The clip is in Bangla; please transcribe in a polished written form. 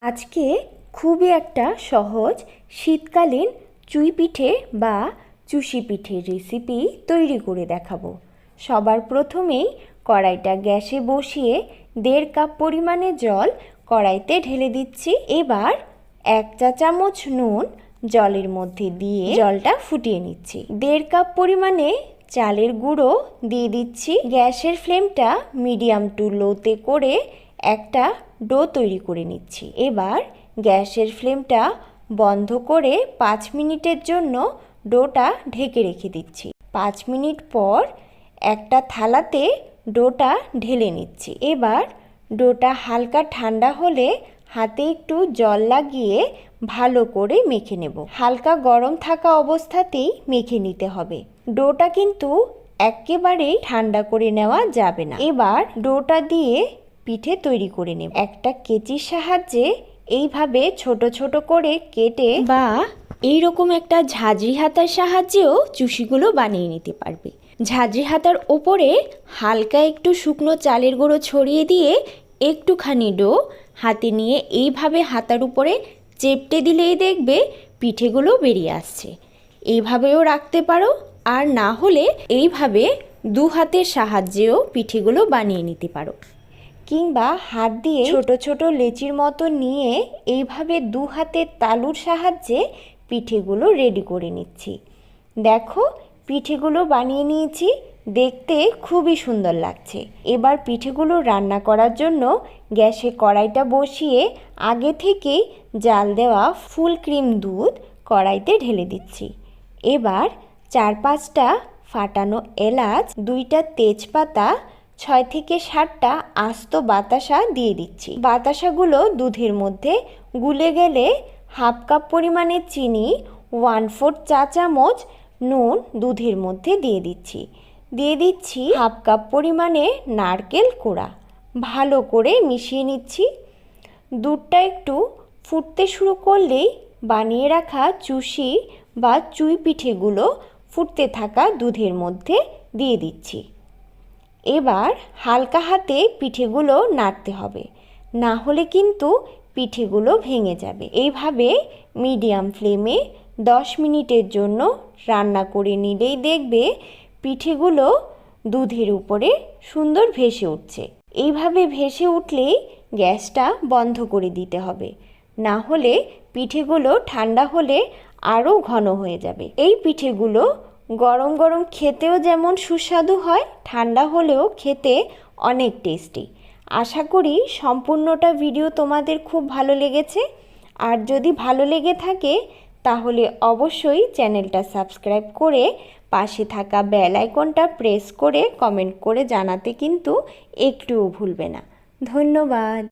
আজকে খুবই একটা সহজ শীতকালীন চুই পিঠে বা চুষি পিঠের রেসিপি তৈরি করে দেখাবো। সবার প্রথমেই কড়াইটা গ্যাসে বসিয়ে 1.5 কাপ পরিমাণে জল কড়াইতে ঢেলে দিচ্ছি। এবার 1 চা চামচ নুন জলের মধ্যে দিয়ে জলটা ফুটিয়ে নিচ্ছি। 1.5 কাপ পরিমাণে চালের গুঁড়ো দিয়ে দিচ্ছি। গ্যাসের ফ্লেমটা মিডিয়াম টু লোতে করে একটা ডো তৈরি করে নিচ্ছি। এবার গ্যাসের ফ্লেমটা বন্ধ করে 5 মিনিটের জন্য ডোটা ঢেকে রেখে দিচ্ছি। 5 মিনিট পর একটা থালাতে ডোটা ঢেলে নিচ্ছি। এবার ডোটা হালকা ঠান্ডা হলে হাতে একটু জল লাগিয়ে ভালো করে মেখে নেব। হালকা গরম থাকা অবস্থাতেই মেখে নিতে হবে। ডোটা কিন্তু একেবারেই ঠান্ডা করে নেওয়া যাবে না। এবার ডোটা দিয়ে পিঠে তৈরি করে নেব। একটা কেচির সাহায্যে এইভাবে ছোট ছোট করে কেটে বা এইরকম একটা ঝাঁঝরি হাতার সাহায্যেও চুষিগুলো বানিয়ে নিতে পারবে। ঝাঁঝরি হাতার ওপরে হালকা একটু শুকনো চালের গুঁড়ো ছড়িয়ে দিয়ে একটুখানি ডো হাতে নিয়ে এইভাবে হাতার উপরে চেপটে দিলেই দেখবে পিঠেগুলো বেরিয়ে আসছে। এইভাবেও রাখতে পারো, আর না হলে এইভাবে 2 হাতের সাহায্যেও পিঠেগুলো বানিয়ে নিতে পারো, কিংবা হাত দিয়ে ছোট ছোট লেচির মতো নিয়ে এইভাবে 2 হাতের তালুর সাহায্যে পিঠেগুলো রেডি করে নিচ্ছি। দেখো পিঠেগুলো বানিয়ে নিয়েছি, দেখতে খুবই সুন্দর লাগছে। এবার পিঠেগুলো রান্না করার জন্য গ্যাসে কড়াইটা বসিয়ে আগে থেকেই জাল দেওয়া ফুল ক্রিম দুধ কড়াইতে ঢেলে দিচ্ছি। এবার 4-5টা ফাটানো এলাচ, 2টা তেজপাতা, 6 থেকে 7টা আস্ত বাতাসা দিয়ে দিচ্ছি। বাতাসাগুলো দুধের মধ্যে গুলে গেলে 1/2 কাপ পরিমাণে চিনি, 1/4 চা চামচ নুন দুধের মধ্যে দিয়ে দিচ্ছি। 1/2 কাপ পরিমাণে নারকেল কোড়া। ভালো করে মিশিয়ে নিচ্ছি। দুধটা একটু ফুটতে শুরু করলেই বানিয়ে রাখা চুষি বা চুই পিঠেগুলো ফুটতে থাকা দুধের মধ্যে দিয়ে দিচ্ছি। এবার হালকা হাতে পিঠেগুলো নাড়তে হবে, না হলে কিন্তু পিঠেগুলো ভেঙে যাবে। এইভাবে মিডিয়াম ফ্লেমে 10 মিনিটের জন্য রান্না করে নিলেই দেখবে পিঠেগুলো দুধের উপরে সুন্দর ভেসে উঠছে। এইভাবে ভেসে উঠলেই গ্যাসটা বন্ধ করে দিতে হবে, না হলে পিঠেগুলো ঠান্ডা হলে আরও ঘন হয়ে যাবে। এই পিঠেগুলো গরম গরম খেতেও যেমন সুস্বাদু হয়, ঠান্ডা হলেও খেতে অনেক টেস্টি। আশা করি সম্পূর্ণটা ভিডিও তোমাদের খুব ভালো লেগেছে। আর যদি ভালো লেগে থাকে তাহলে অবশ্যই চ্যানেলটা সাবস্ক্রাইব করে পাশে থাকা বেল আইকনটা প্রেস করে কমেন্ট করে জানাতে কিন্তু একটুও ভুলবে না। ধন্যবাদ।